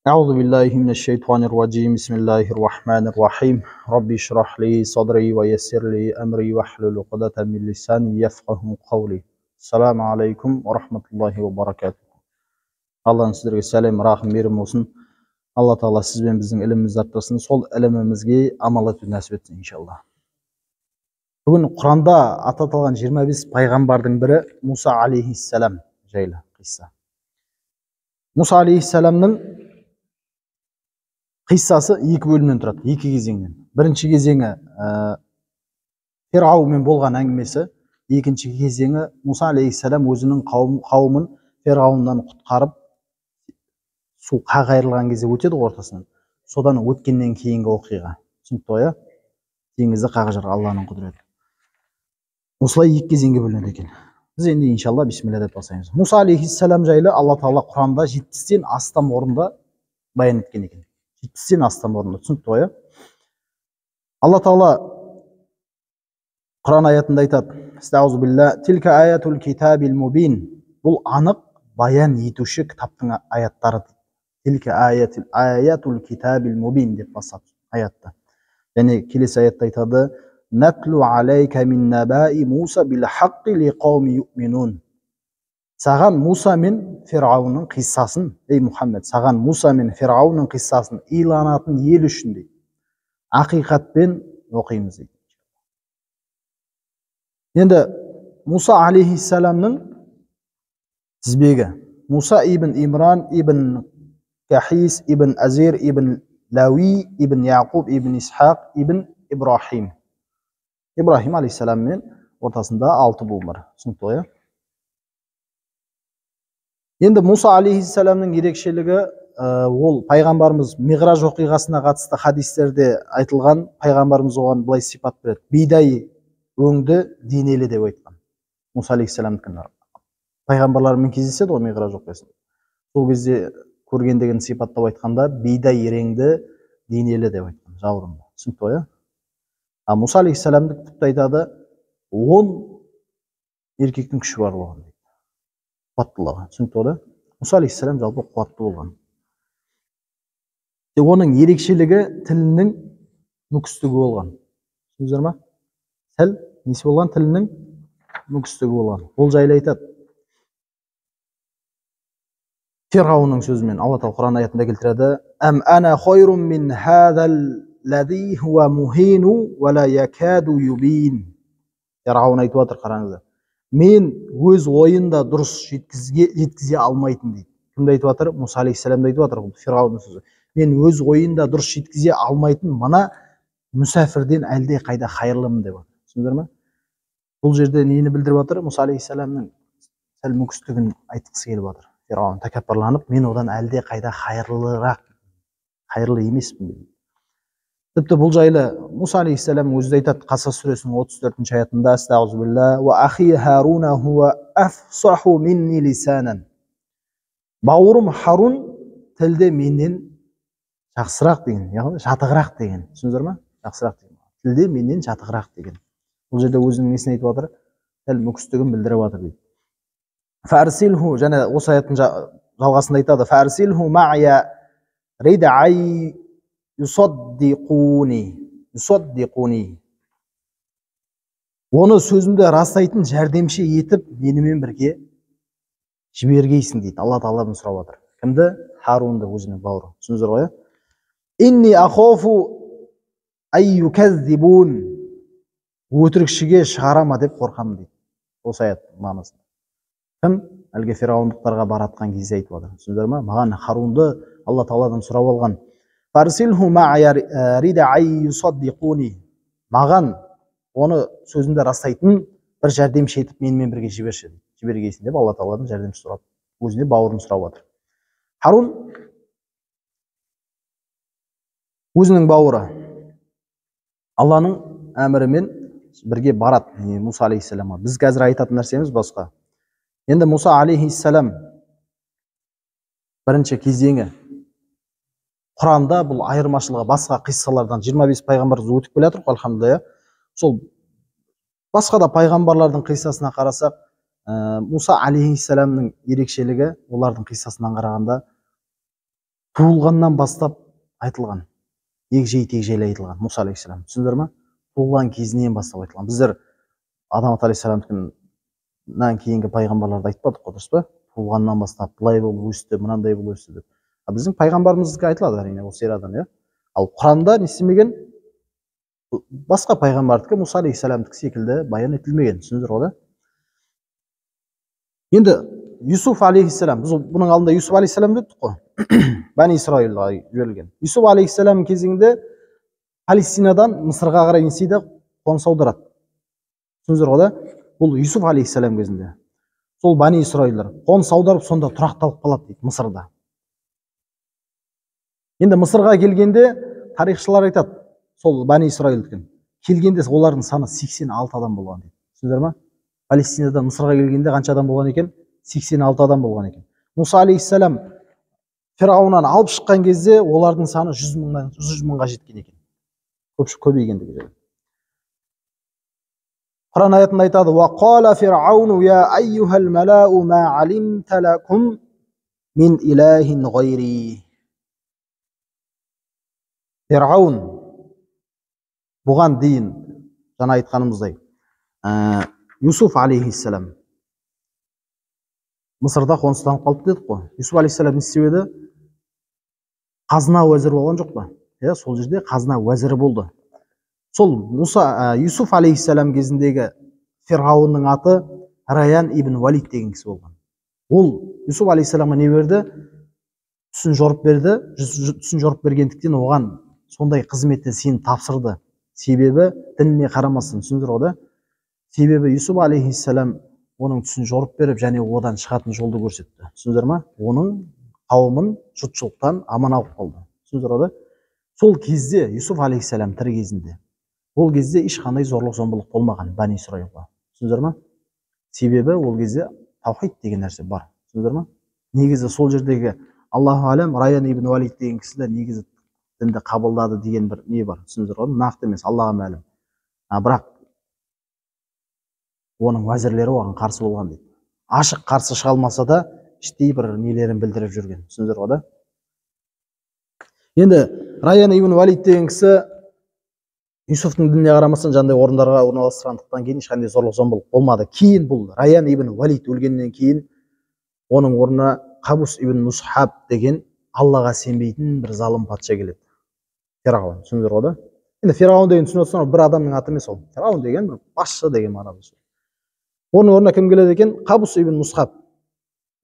أعوذ بالله من الشيطان الرجيم بسم الله الرحمن الرحيم ربي اشرح لي صدري ويسر لي أمري واحلل عقدة من لساني يفقه قولي السلام عليكم ورحمة الله وبركاته. Allah'ın sizlerге сәлем, рахым, мейірім болсын. Алла Тағала сіз бен біздің ілімімізді арттырсын, сол ілімімізге амал етуді нәсіп етсін иншалла. Бүгін Құранда аталған 25 пайғамбардың бірі Муса алейхиссалам жайлы қисса. Муса алейхиссаламның қиссасы екі бөлімнен тұрады, екі кезеңнен. Бірінші кезеңі Фирғаумен болған әңгімесі, екінші кезеңі Муса алейхиссалам өзінің қауымын Фирғауыннан құтқарып су қайырылған кезде өтеді ортасынан. Содан өткеннен кейінгі оқиға. Түсінікті ғой, теңізді қағажар Алланың құдіреті. Осылай екі кезеңге бөлінеді екен. Біз енді иншалла бисмилля деп бастаймыз. Муса алейхиссалам жайлы Алла Тағала Құранда 70-тен астам орында баян еткен екен. 70-тен астам орында. Түсінікті ғой. Алла Тағала Құран аятында айтады: "Estağzu billah, tilka ayatul kitabil mubin." Бұл анық баян етуші кітаптың аяттары. Tilka ayatul kitabil mubin деп бастады аятта. Және келесі аятта айтады: "Natlu alayka min naba'i Musa bil haqqi liqawmi yu'minun." Саған Муса мен Фирғауынның қиссасын, ей Мұхаммед, саған Муса мен Фирғауынның қиссасын иланатын ел үшін дейді, ақиқатпен оқимыз дейді. Енді Муса алейхиссаламның тізбегі: Муса ибн Имран ибн Кахис ибн Азир ибн Лауи ибн Яқуб ибн Исхақ ибн Ибрахим. Ибрахим алейхиссаламмен ортасында 6 буын бар. Түсінікті ғой. Енді Муса алейхиссаламның ерекшелігі, ол пайғамбарымыз Миғраж оқиғасына қатысты хадистерде айтылған, пайғамбарымыз оған былай сипат береді: бидай өңді денелі деп айтқан. Муса алейхиссаламдікін пайғамбарлармен кездеседі ғой Миғраж оқиғасында. Сол кезде көргендігін сипаттап айтқанда бидай ереңді денелі деп айтқан, жауырынды. Түсінікті ғой. Муса алейхиссаламды тіпті айтады 10 еркектің күші бар болған дейді, қуаттылығы. Түсінікті ғой. Муса алейхиссалам жалпы қуатты болған. Оның ерекшелігі тілінің мүкістігі болған. Түсіндіңіздер ма? Тіл несі болған? Тілінің мүкістігі болған. Ол жайлы айтады. Фирғауынның сөзімен Алла Тағала Құран аятында келтіреді: "Ам ана хойрун мин хадал лади хуа мухину ва ла якаду юбин." Фирғауын айтып отыр, қараңыздар. Мен өз ойында дұрыс жеткізе алмайтын дейді. Кімді айтып отыр? Муса алейхиссаламды айтып отыр. Фирғауынның сөзі. Мен өз ойында дұрыс жеткізе алмайтын мына мүсәфірден әлде қайда қайырлымын деп отыр. Түсіндіңіздер ме? Бұл жерде нені білдіріп отыр? Муса алейхиссаламның сәл мүкістігін айтқысы келіп отыр. Фирғауын тәкаппарланып, мен одан әлде қайда қайырлы емеспін дейді. Тіпті бұл жайлы Муса алейхиссалам өзі айтады Қасас сүресінің 34-ші аятында: "Estağzu billah wa akhi Haruna huwa afsahu minni lisanan." Бауырым Харун тілде менен жақсырақ деген, яғни жатығырақ деген. Түсіндіңіздер ме? Жақсырақ деген. Тілде менен жатығырақ деген. Бұл жерде өзінің несін айтып отыр? Тіл мүкістігін білдіріп отыр дейді. Фарсилху, және осы аяттың жалғасында айтады: "Фарсилху мa'ya rid'ay юсаддиқуни." Оны сөзімді растайтын жәрдемші етіп менімен бірге жібергейсің дейді. Алла Тағаладан сұрап отыр. Кімді? Харунды, өзінің бауыры. Түсіндіңіздер ғой? "Инни ахофу ай юказзибун." Өтірікшіге шығарама деп қорқамын дейді. Осы аяттың мағынасында. Кім? Әлгі фирғауындықтарға баратқан кезде айтып отыр. Түсіндіңіздер ме? Маған Харунды Алла Тағаладан сұрап алған. "Фарсилху мa'я rid'ай юсаддиқуни." Маған оны сөзімді растайтын бір жәрдемші етіп менімен бірге жібергейсің деп Алла Тағаладан жәрдемші сұрап, өзіне бауырын сұрап отыр. Харун өзінің бауыры Алланың әмірімен бірге барады Муса алейхиссаламға. Біз қазір айтатын нәрсеміз басқа. Енді Муса алейхиссалам бірінші кезеңі Құранда бұл айырмашылығы басқа қиссалардан 25 пайғамбарымыз өтіп келе жатыр, алхамдулилля. Сол басқа да пайғамбарлардың қиссасына қарасақ, Муса алейхиссаламның ерекшелігі олардың қиссасынан қарағанда туылғаннан бастап айтылған, егжей-тегжейлі айтылған Мұса алейхиссалам, түсіндіңдер ме? Туылған кезінен бастап айтылған. Біздер Адам алейхиссаламнан кейінгі пайғамбарларды айтпадық қой, дұрыс па? Туылғаннан бастап былай болып өсті, мынандай болып өсті деп. Біздің пайғамбарымыздікі айтылады әрине ол сирадан, иә. Ал Құранда не істемеген? Басқа пайғамбардікі Мұса алейхиссаламдікі секілді баян етілмеген, түсіндіңдер ғой да? Енді Юсуф алейхиссалам, біз бұның алдында Юсуф алейхиссалам дедік қой. Бәни Исраилға жіберілген. Юсуф алейхиссалам кезінде Палестинадан Мысырға қарай несейді қоныс аударады. Түсіндіңдер ғой да? Бұл Юсуф алейхиссалам кезінде. Сол Бәни Исраилдар қоныс аударып, сонда тұрақталып қалады дейді Мысырда. Енді Мысырға келгенде тарихшылар айтады, сол Бәни Исраилдікі. Келгенде олардың саны 86 адам болған дейді. Түсіндіңдер ме? Палестинадан Мысырға келгенде қанша адам болған екен? 86 адам болған екен. Мұса алейхиссалам Фирауыннан алып шыққан кезде олардың саны 100 мыңға жеткен екен. Көбейгендігі жайлы. Құран аятында айтады: "Ва қала Фирауну я айюхал малау ма алимту лакум мин илахин гайри." Фираун бұған дейін жаңа айтқанымыздай Юсуф алейхиссалам Мысырда қоныстанып қалды дедік қой. Юсуф алейхиссалам не істеп еді? Қазына уәзірі болған жоқ па? Сол жерде қазына уәзірі болды. Сол Юсуф алейхиссалам кезіндегі Фирауынның аты Раян ибн Валид деген кісі болған. Ол Юсуф алейхиссаламға не берді? Түсін жорып берді. Түсін жорып бергендіктен оған сондай қызметті сені тапсырды. Себебі дініне қарамасын, түсіндір ғой да? Себебі Юсуф алейхиссалам оның түсін жорып беріп, және одан шығатын жолды көрсетті. Түсіндір ме? Оның қауымын жұртшылықтан аман алып қалды. Түсіндір ғой да? Сол кезде Юсуф алейхиссалам тірі кезінде, ол кезде ешқандай зорлық зомбылық болмаған Бәни Исраилға. Түсіндір ме? Себебі ол кезде таухид деген нәрсе бар. Түсіндір ме? Негізі сол жердегі Аллаху алям Раян ибн Валид деген кісі де негізі дінді қабылдады деген бір не бар. Түсіндір ғой? Нақты емес, Аллаға мәлім. Бірақ оның уәзірлері оған қарсы болған дейді. Ашық қарсы шыға алмаса да іштей бір нелерін білдіріп жүрген. Түсіндір ғой да? Енді Раян ибн Валид деген кісі Юсуфтың дініне қарамастан жандай орындарға орналастырғандықтан кейін ешқандай зорлық зомбылық болмады. Кейін бұл Раян ибн Валид өлгеннен кейін оның орнына Қабус ибн Мусхаб деген Аллаға сенбейтін бір залым патша келеді. Фирауын, түсіндір ғой да? Енді Фирауын деген түсініп отырсаңдар, бір адамның аты емес ол. Фирауын деген бір басшы деген мағынада. Оның орнына кім келеді екен? Қабус ибн Мусхаб.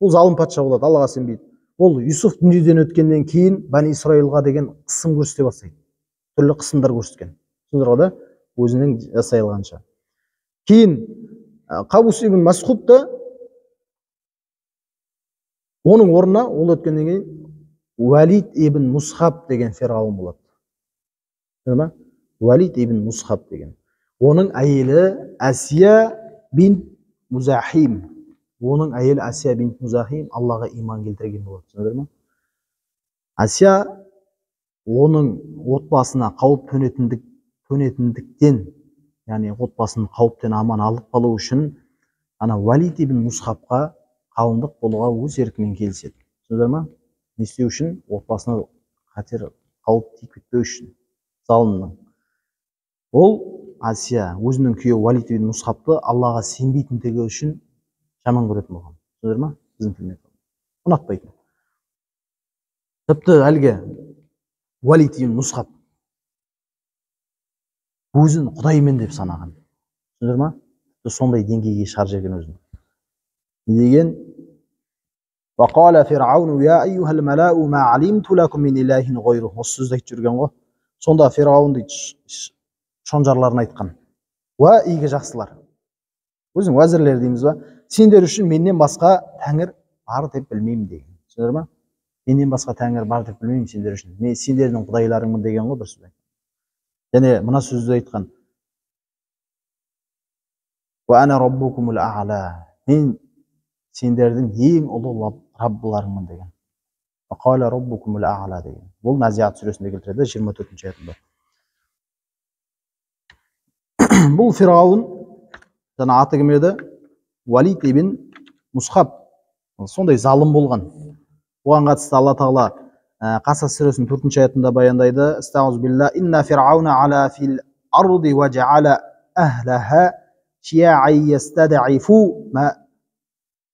Бұл залым патша болады, Аллаға сенбейді. Ол Юсуф дүниеден өткеннен кейін Бәни Исраилға деген қысым көрсете бастайды. Түрлі қысымдар көрсеткен. Түсіндір ғой да? Өзінің жасай алғанша. Кейін Қабус ибн Масхуб та оның орнына ол өткеннен кейін Уәлид ибн Мусхаб деген Фирауын болады. Уәлид ибн Мусхаб деген. Оның әйелі Асия бинт Музахим. Оның әйелі Асия бинт Музахим Аллаға иман келтірген болады. Түсіндір ме? Асия оның отбасына қауіп төнетіндіктен, яғни отбасын қауіптен аман алып қалу үшін Уәлид ибн Мусхабқа қауымдық болуға өз еркімен келіседі. Түсіндір ме? Не істеу үшін? Отбасына қатер қауіп тиіп кетпеу үшін. Залымның. Ол Асия өзінің күйеуі Уәлид ибн Мусхабты Аллаға сенбейтіндігі үшін жаман көретін болған. Түсіндір ме? Біздің тілмен. Ұнатпайтын. Тіпті әлгі Уәлид ибн Мусхаб өзін құдаймен деп санаған. Түсіндір ме? Сондай деңгейге шығарып жіберген өзін. Деген وقال فرعون يا أيها الملأ ما علمت لكم من إله غيره. Осы сөзді айтып жүрген ғой. Сонда Фирауын дейді шонжарларын айтқан. Уа игі жақсылар. Өзің уәзірлер дейміз ба? Сендер үшін менен басқа тәңір бар деп білмеймін деген. Түсіндір ме? Менен басқа тәңір бар деп білмеймін сендер үшін. Мен сендердің құдайларыңмын деген ғой бір сөз. Және мына сөзді айтқан. Ва ана раббукумул а'ла. Мен сендердің ең ұлы Раббыларыңмын деген. Қала раббукумул а'ла деген. Бұл Назиат сүресінде келтіреді 24-ші аятында. Бұл Фирауын жаңа аты кім еді? Уәлид ибн Мусхаб. Сондай залым болған. Оған қатысты Алла Тағала Qasas surəsinin 4-cü ayətində bayandaydı. Estağfirullah. İnna fir'auna ala fil ardi ve ceala ahlaha şiya'a yestad'ifu ma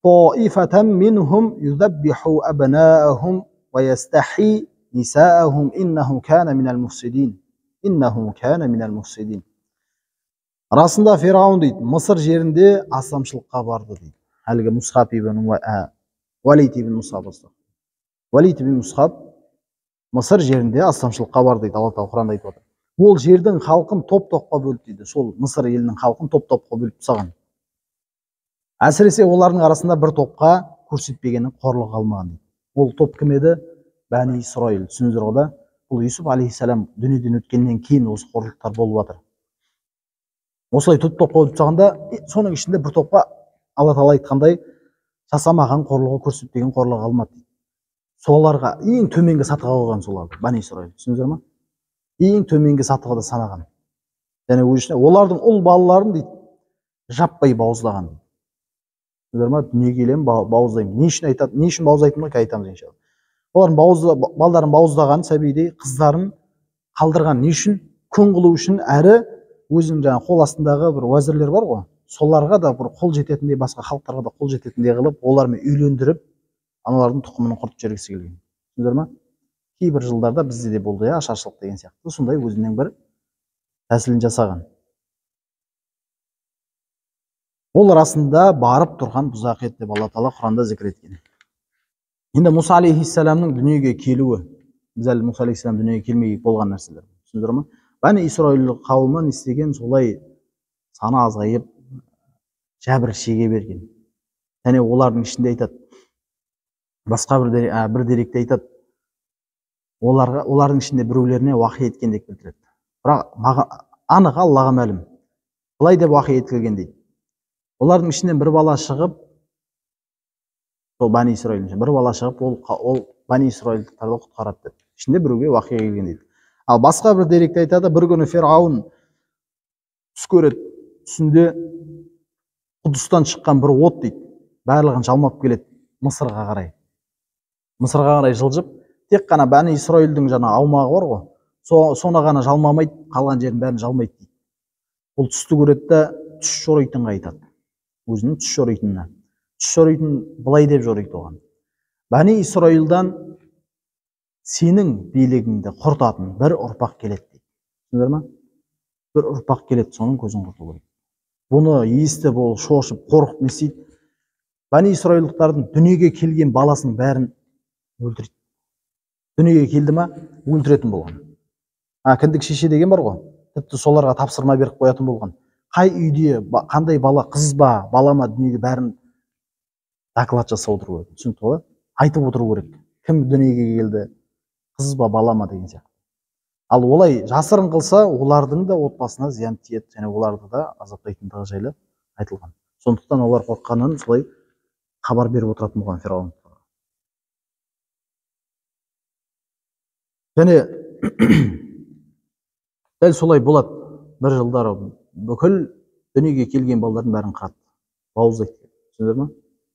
taifatan minhum yuzabbihu abna'ahum ve yestahi nisa'ahum innehu kana minel mufsidin. İnnehu kana minel mufsidin. Расында Фираун дейді, Мысыр жерінде астамшылыққа барды дейді. Әлгі Мусхаб ибн Валид ибн Мусхаб. Валид ибн Мусхаб Мысыр жерінде астамшылыққа барды дейді. Алла Тағала Құранда айтып отыр. Ол жердің халқын топ-топқа бөлді дейді. Сол Мысыр елінің халқын топ-топқа бөліп тастаған. Әсіресе олардың арасында бір топқа көрсетпегеннің қорлығы қалмаған дейді. Ол топ кім еді? Бәни Исраил. Түсіндіңіздер ғой да? Бұл Юсуф алейхиссалам дүниеден өткеннен кейін осы қорлықтар болып жатыр. Осылай топ-топқа бөліп тастағанда, соның ішінде бір топқа Алла Тағала айтқандай жасамаған қорлығы, көрсетпеген қорлығы қалмады дейді. Соларға ең төменгі сатыға қойған соларды, Бәни Исраил. Түсіндіңіздер ме? Ең төменгі сатыға да санаған. Және олардың ұл балаларын дейді, жаппай бауыздаған дейді. Түсіндіңіздер ме? Дүниеге келемін, бауыздаймын. Не үшін айтады? Не үшін бауыздайтынын айтамыз иншалла. Олардың балдарын бауыздаған, сәбидей қыздарын қалдырған не үшін? Күн қылу үшін, әрі өзінің жаңа қол астындағы бір уәзірлер бар ғой, соларға да бір қол жететіндей, басқа халықтарға да қол жететіндей қылып, олармен үйлендіріп, аналардың тұқымын құртып жібергісі келген. Түсіндіңіздер ме? Кейбір жылдарда бізде де болды, ашаршылық деген сияқты, сондай өзінің бір тәсілін жасаған. Ол расында барып тұрған бұзақет деп Алла Тағала Құранда зікір еткен. Енді Мұса алейхиссаламның дүниеге келуі, біз әлі Мұса алейхиссалам дүниеге келмей болған нәрселер. Түсіндіңіздер ме? Бәни Исраил қауымы істеген солай саны азайып, жәбір шеге берген. Және олардың ішінде айтады, басқа бір деректе айтады, олардың ішінде біреулеріне уахи еткен деп келтіреді. Бірақ анық Аллаға мәлім. Былай деп уахи етілген дейді. Олардың ішінен бір бала шығып, сол Бәни Исраил бір бала шығып, ол Бәни Исраилдықтарды құтқарады деп. Ішінде біреуге уахи келген дейді. Ал басқа бір деректе айтады, бір күні Фирғауын түс көреді, түсінде Құдыстан шыққан бір от дейді, барлығын жалмап келеді Мысырға қарай. Мысырға қарай жылжып, тек қана Бәни Исраилдің жаңа аумағы бар ғой, соны ғана жалмамайды, қалған жерін бәрін жалмайды дейді. Ол түсті көреді де түс жоритынға айтады. Өзінің түс жоритынына. Түс жоритын былай деп жориды оған. Бәни Исраилдан сенің билігіңді құртатын бір ұрпақ келеді дейді. Түсіндіңдер ме? Бір ұрпақ келеді, соның көзін құрту керек. Бұны естіп, ол шошып, қорқып не істейді? Бәни Исраилдықтардың дүниеге келген баласының бәрін өлтіреді. Дүниеге келді ма, өлтіретін болған. Кіндік шеше деген бар ғой, тіпті соларға тапсырма беріп қоятын болған. Қай үйде, қандай бала, қыз ба, бала ма, дүниеге бәрін доклад жасап отыру керек. Түсінікті ғой? Айтып отыру керек. Кім дүниеге келді, қыз ба, бала ма деген сияқты. Ал олай жасырын қылса, олардың да отбасына зиян тиеді, және оларды да азаптайтындығы жайлы айтылған. Сондықтан олар қорыққанын солай хабар беріп отыратын болған Фирғауын. Және дәл солай болады. Бір жылдары бүкіл дүниеге келген балалардың бәрін қырады, бауыздайды. Түсіндіңдер ме?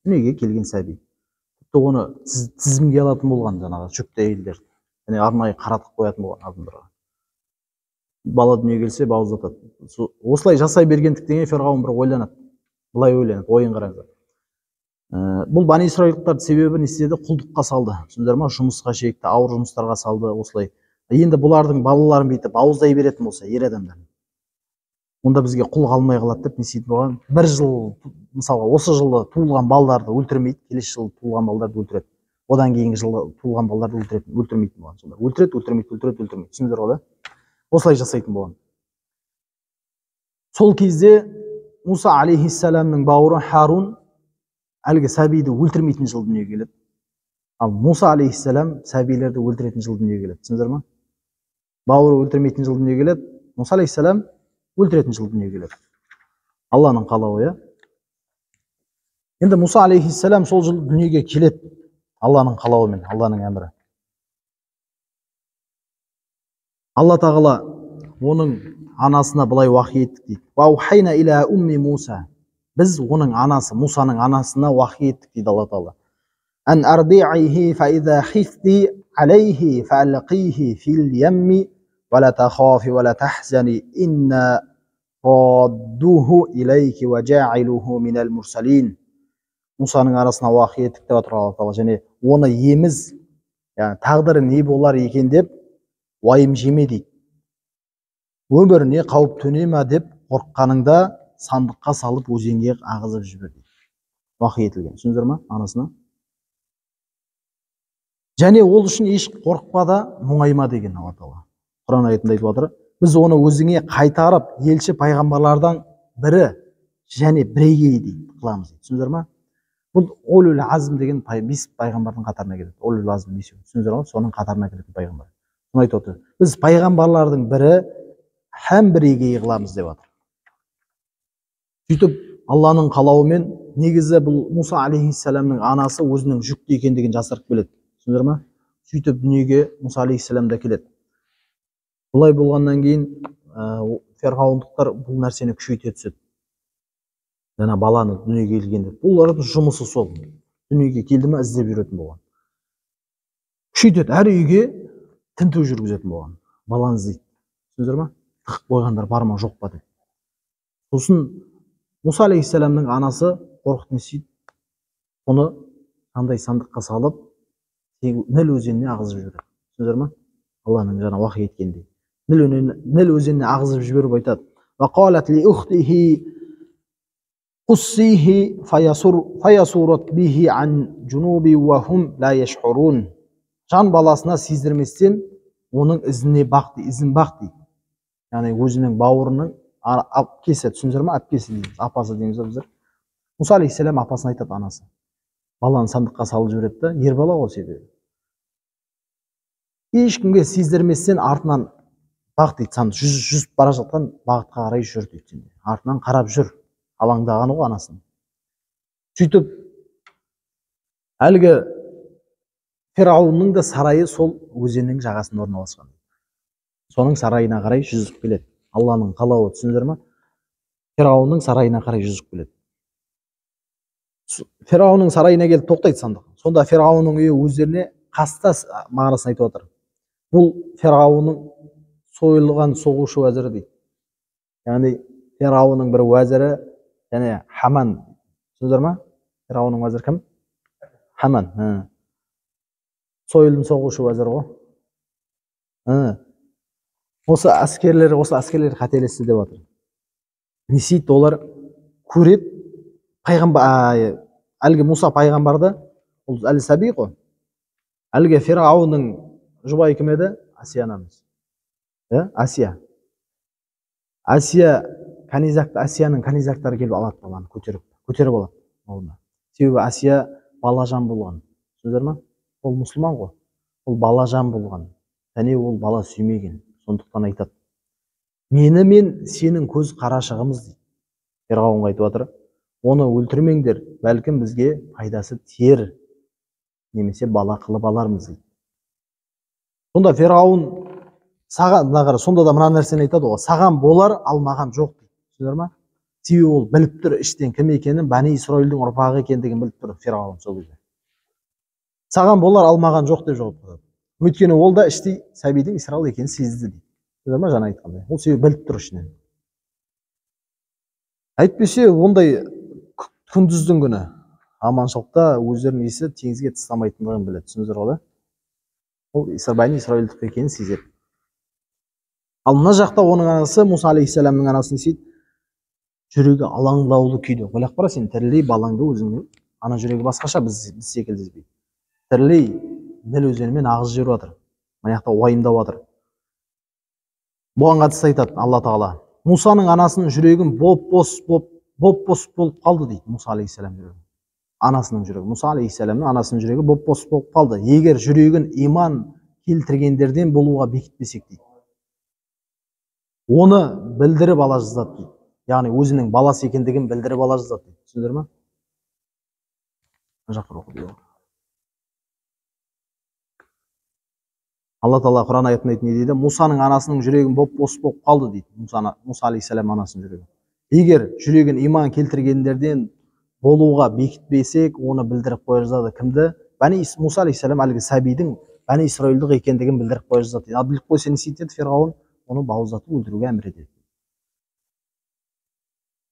Дүниеге келген сәби. Тіпті оны тізімге алатын болған жаңағы жүкті әйелдер. Және арнайы қаратып қоятын болған адамдарға. Бала дүниеге келсе бауыздатады. Осылай жасай бергендіктен Фирғауын бір ойланады. Былай ойланады, ойын қараңыздар. Бұл Бәни Исраилдықтардың себебі не істеді? Құлдыққа салды. Түсіндіңдер ме? Жұмысқа шекті, ауыр жұмыстарға салды, осылай. Енді бұлардың балаларын бүйтіп бауыздай беретін болса, ер адамдар. Онда бізге құл қалмай қалады деп не істейді болған? Бір жыл, мысалға, осы жылы туылған балаларды өлтірмейді, келесі жылы туылған балаларды өлтіреді. Одан кейінгі жылы туылған балаларды өлтірмейтін болған. Өлтіреді, өлтірмейді. Түсіндіңдер ғой да? Осылай жасайтын болған. Сол кезде Муса алейхиссаламның бауыры Харун әлгі сәбиді өлтірмейтін жыл дүниеге келеді. Ал Муса алейхиссалам сәбилерді өлтіретін жыл дүниеге келеді. Түсіндіңдер ме? Бауыры өлтірмейтін жыл дүниеге келеді. Муса алейхиссалам өлтіретін жыл дүниеге келеді. Алланың қалауы, иә. Енді Муса алейхиссалам сол жыл дүниеге келеді. Алланың қалауымен, Алланың әмірі. Алла Тағала оның анасына былай уахи еттік дейді. Ваухайна иля умми Муса. Біз оның анасы, Мусаның анасына уахи еттік дейді Алла Тағала. Ан арди'ихи фа иза хифти عليه فألقيه في اليم ولا تخافي ولا تحزني إنا رادوه إليك وجاعلوه من المرسلين. Мусаның арасына уақи етік деп жатыр Алла Тағала. Және оны еміз, яғни тағдыры не болар екен деп уайым жеме дейді. Өміріне қауіп төне ме деп қорыққаныңда сандыққа салып өзенге ағызып жібер дейді. Уақи етілген. Түсіндіңіздер ме анасына? Және ол үшін еш қорықпа да мұңайма деген Алла Тағала. Құран аятында айтып отыр. Біз оны өзіңе қайтарып, елші пайғамбарлардан бірі және бірегей дейді қыламыз дейді. Түсіндіңіздер ме? Бұл Улул Азм деген 5 пайғамбардың қатарына келеді. Улул Азм 5. Түсіндіңіздер ме? Соның қатарына келетін пайғамбар. Соны айтып отыр. Біз пайғамбарлардың бірі һәм бірегей қыламыз деп отыр. Сөйтіп Алланың қалауымен негізі бұл Муса алейхиссаламның анасы өзінің жүкті екендігін жасырып келеді. Түсіндіңіздер ме? Сөйтіп дүниеге Муса алейхиссалам да келеді. Бұлай болғаннан кейін ферғауындықтар бұл нәрсені күшейте түседі. Жаңа баланы дүниеге келгенде. Бұлардың жұмысы сол. Дүниеге келді ме іздеп жүретін болған. Күшейтеді, әр үйге тінту жүргізетін болған. Баланы іздейді. Түсіндіңіздер ме? Тықып қойғандар бар ма жоқ па деп. Сосын Муса алейхиссаламның анасы қорқып не істейді? Оны қандай сандыққа салып, Ніл өзеніне ағызып жібереді. Түсіндіңіздер ме? Алланың жаңа уақи еткендей. Ніл өзеніне ағызып жіберіп айтады. وقالت لأخته قصيه فيصرت به عن جنوب وهم لا يشعرون. Жан баласына сездірместен оның ізіне бақ дейді, ізін бақ дейді. Яғни өзінің бауырының әпкесі, түсіндіңіздер ме? Әпкесі дейміз, апасы дейміз біздер. Муса алейхиссалам апасына айтады анасы. Баланы сандыққа салып жібереді да, ер бала ғой себебі. Ешкімге сездірместен артынан бақ дейді, сандық жүзіп бара жатқан бағытқа қарай жүр дейді. Артынан қарап жүр, алаңдаған ғой анасын. Сөйтіп әлгі Фирауынның да сарайы сол өзеннің жағасында орналасқан. Соның сарайына қарай жүзіп келеді. Алланың қалауы, түсіндіңіздер ме? Фирауынның сарайына қарай жүзіп келеді. Фирауынның сарайына келіп тоқтайды сандық. Сонда Фирауынның үйі өздеріне қаста мағынасын айтып отыр. Бұл Фирауынның сойылған соғушы уәзірі дейді. Яғни Фирауынның бір уәзірі және Хаман. Түсіндіңіздер ме? Фирауынның уәзірі кім? Хаман. Сойылдың соғушы уәзірі ғой. Осы әскерлер қателесті деп отыр. Не істейді олар? Көреді пайғамбар, әлгі Муса пайғамбарды, ол әлі сәби ғой. Әлгі Фирауынның жұбайы кім еді? Асия анамыз. Асия. Асияның канизактары келіп алады баланы, көтеріп алады қолына. Себебі Асия балажан болған. Түсіндіңіздер ме? Ол мұсылман ғой. Ол балажан болған. Және ол бала сүймеген. Сондықтан айтады. Мені мен сенің көз қарашығымыз дейді. Фирғауынға айтып отыр. Оны өлтірмеңдер, бәлкім бізге пайдасы тиер. Немесе бала қылып алармыз дейді. Сонда Фирғауын сонда да мына нәрсені айтады ғой. Саған болар, ал маған жоқ дейді. Түсіндіңіздер ме? Себебі ол біліп тұр іштен кім екенін, Бәни Исраилдің ұрпағы екендігін біліп тұр Фирғауын сол кезде. Саған болар, ал маған жоқ деп жауап береді. Өйткені ол да іштей сәбидің Исраил екенін сезді дейді. Түсіндіңіздер ме? Жаңа айтқандай. Ол себебі біліп тұр ішінен. Әйтпесе ондай күндіздің күні аманшылықта өздерінің есі теңізге тастамайтындығын біледі. Түсіндіңіздер ғой? Ол Бәни Исраилдік екенін сезеді. Ал мына жақта оның анасы Муса алейхиссаламның анасы не істейді? Жүрегі алаңдаулы күйде. Ойлап қара, сен тірілей балаңды өзіңнің ана жүрегі басқаша біз секілді іздейді. Тірілей Ніл өзенімен ағызып жіберіп жатыр. Мына жақта уайымдап жатыр. Бұған қатысты айтады Алла Тағала. Мусаның анасының жүрегін боп-бос болып қалды дейді Муса алейхиссалам жүрегі. Анасының жүрегі. Муса алейхиссаламның анасының жүрегі боп-бос болып қалды. Егер жүрегін иман келтіргендерден болуға бекітпесек дейді. Оны білдіріп ала жаздады дейді. Яғни өзінің баласы екендігін білдіріп ала жаздады дейді. Түсіндіңіздер ме? Алла Тағала Құран аятында не дейді? Мусаның анасының жүрегін боп-бос болып қалды дейді. Муса алейхиссалам анасының жүрегі. Егер жүрегін иман келтіргендерден болуға бекітпесек, оны білдіріп қоя жаздады. Кімді? Бәни Муса алейхиссалам әлгі сәбидің Бәни Исраилдік екендігін білдіріп қоя жаздады. Ал біліп қойса не істейді деді Фирғауын? Оны бауыздатып өлтіруге әмір етеді.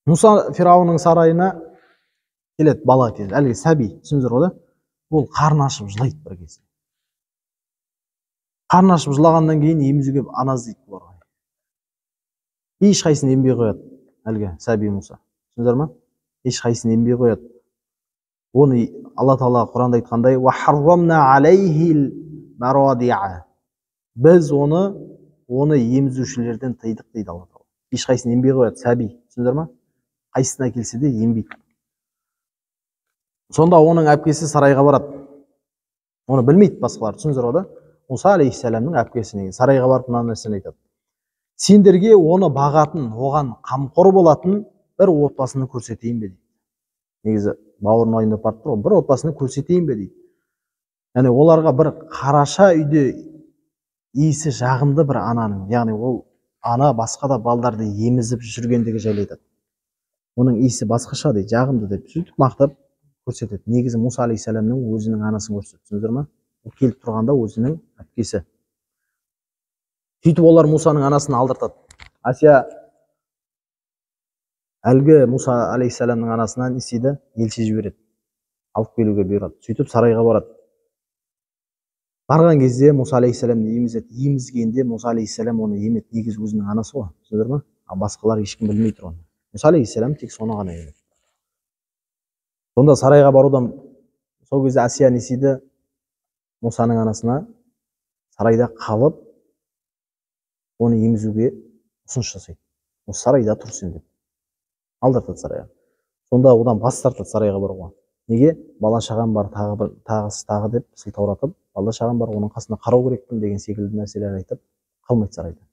Мұса Фирғауынның сарайына келеді бала кезі, әлгі сәби, түсіндіңіздер ғой да? Ол қарны ашып жылайды бір кезде. Қарны ашып жылағаннан кейін емізуге ана іздейді бұларға. Ешқайсысын ембей қояды әлгі сәби Мұса. Түсіндіңіздер ма? Ешқайсысын ембей қояды. Оны Алла Тағала Құранда айтқандай, وَحَرَّمْنَا عَلَيْهِ الْمَرَاضِعَ. Біз оны емізушілерден тыйдық дейді Алла Тағала. Ешқайсысын ембей қояды сәби. Түсіндіңіздер ма? Қайсысына келсе де ембейді. Сонда оның әпкесі сарайға барады. Оны білмейді басқалар. Түсіндіңіздер ғой да? Мұса алейхиссаламның әпкесі сарайға барып мына нәрсені айтады. Сендерге оны бағатын, оған қамқор болатын бір отбасыны көрсетейін бе дейді. Негізі бауырын айындап барып тұр ғой, бір отбасыны көрсетейін бе дейді. Яғни оларға бір қараша үйде иісі жағымды бір ананың, яғни ол ана басқа да балдарды емізіп жүргендігі жайлы айтады. Оның иісі басқаша дейді, жағымды деп сөйтіп мақтап көрсетеді. Негізі Мұса алейхиссаламның өзінің анасын көрсетеді. Түсіндіңіздер ма? Ол келіп тұрғанда өзінің әпкесі. Сөйтіп олар Мұсаның анасын алдыртады. Асия әлгі Мұса алейхиссаламның анасына не істейді? Елші жібереді. Алып келуге бұйырады. Сөйтіп сарайға барады. Барған кезде Мұса алейхиссаламды емізеді. Емізгенде Мұса алейхиссалам оны емеді. Негізі өзінің анасы ғой. Түсіндіңіздер ма? Ал басқалар ешкім білмей тұр оны. Мұса алейхиссалам тек соны ғана емеді. Сонда сарайға барудан сол кезде Асия не істейді? Мұсаның анасына сарайда қалып, оны емізуге ұсыныс жасайды. Осы сарайда тұрсын деп. Алдыртады сарайға. Сонда одан бас тартады сарайға баруға. Неге? Бала шағам бар, тағы деп сылтауратып, бала шағам бар, оның қасында қарау керекпін деген секілді нәрселер айтып, қалмайды сарайда.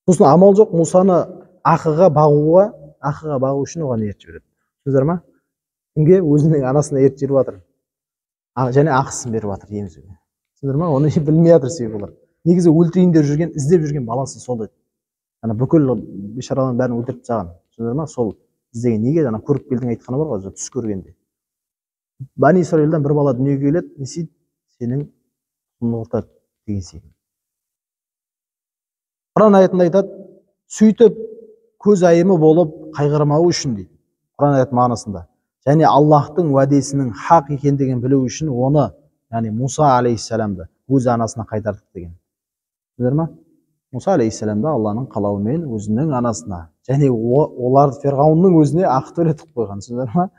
Сосын амал жоқ, Мұсаны ақыға бағу үшін оған ерт жібереді. Түсіндіңіздер ма? Кімге? Өзінің анасына ерт жіберіп жатыр. Және ақысын беріп жатыр емізуге. Түсіндіңіздер ма? Оны білмей жатыр себебі олар. Негізі өлтірейін деп жүрген, іздеп жүрген баласы сол еді. Бүкіл бейшаралардың бәрін өлтіріп тастаған. Түсіндіңіздер ма? Сол іздеген. Неге? Көріпкелдің айтқаны бар ғой, түс көргенде. Бәни Исраилдан бір бала дүниеге келеді, не істейді? Сенің құныңды құртады деген секілді. Құран аятында айтады, сөйтіп көз айымы болып қайғырмау үшін дейді. Құран аят мағынасында. Және Аллахтың уәдесінің хақ екендігін білу үшін оны, яғни Мұса алейхиссаламды өз анасына қайтардық деген. Білдер ма? Мұса алейхиссаламды Алланың қалауымен өзінің анасына, және олар Фирғауынның өзіне ақы төлетіп қойған. Түсіндіңіздер ма?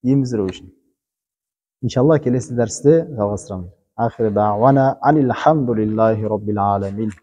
Еміздіру үшін. Иншалла келесі дәрісте жалғастырамыз. Ахир дауана анил хамдулиллахи rabbil alamin.